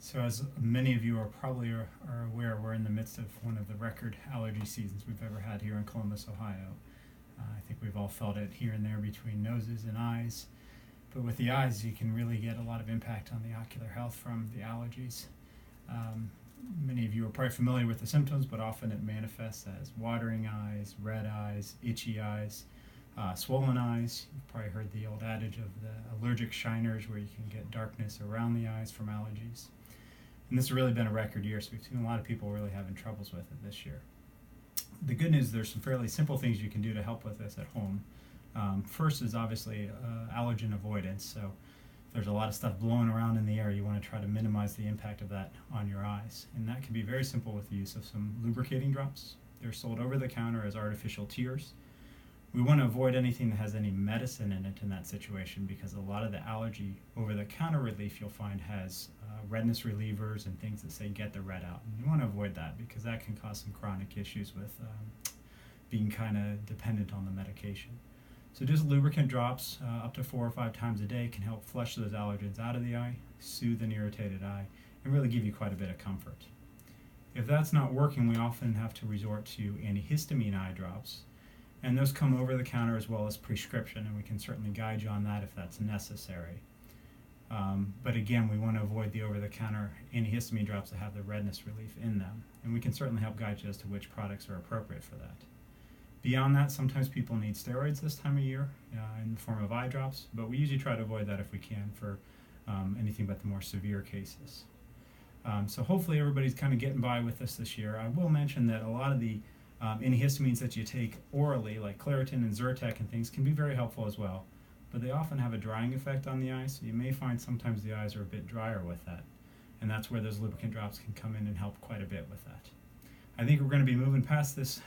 So as many of you are probably are aware, we're in the midst of one of the record allergy seasons we've ever had here in Columbus, Ohio. I think we've all felt it here and there between noses and eyes. But with the eyes, you can really get a lot of impact on the ocular health from the allergies. Um, Many of you are probably familiar with the symptoms, but often it manifests as watering eyes, red eyes, itchy eyes, swollen eyes. You've probably heard the old adage of the allergic shiners where you can get darkness around the eyes from allergies. And this has really been a record year, so we've seen a lot of people really having troubles with it this year. The good news, there's some fairly simple things you can do to help with this at home. First is obviously allergen avoidance. So if there's a lot of stuff blowing around in the air, you want to try to minimize the impact of that on your eyes. And that can be very simple with the use of some lubricating drops. They're sold over the counter as artificial tears. We want to avoid anything that has any medicine in it in that situation, because a lot of the allergy over-the-counter relief you'll find has redness relievers and things that say get the red out. And you want to avoid that because that can cause some chronic issues with being kind of dependent on the medication. So just lubricant drops up to 4 or 5 times a day can help flush those allergens out of the eye, soothe an irritated eye, and really give you quite a bit of comfort. If that's not working, we often have to resort to antihistamine eye drops. And those come over the counter as well as prescription, and we can certainly guide you on that if that's necessary. But again, we want to avoid the over-the-counter antihistamine drops that have the redness relief in them. And we can certainly help guide you as to which products are appropriate for that. Beyond that, sometimes people need steroids this time of year in the form of eye drops, but we usually try to avoid that if we can for anything but the more severe cases. So hopefully everybody's kind of getting by with this year. I will mention that a lot of the antihistamines that you take orally, like Claritin and Zyrtec and things, can be very helpful as well, but they often have a drying effect on the eyes, so you may find sometimes the eyes are a bit drier with that, and that's where those lubricant drops can come in and help quite a bit with that. I think we're going to be moving past this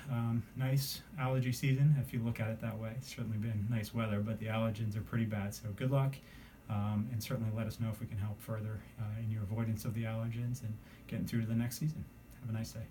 nice allergy season, if you look at it that way. It's certainly been nice weather, but the allergens are pretty bad, so good luck, and certainly let us know if we can help further in your avoidance of the allergens and getting through to the next season. Have a nice day.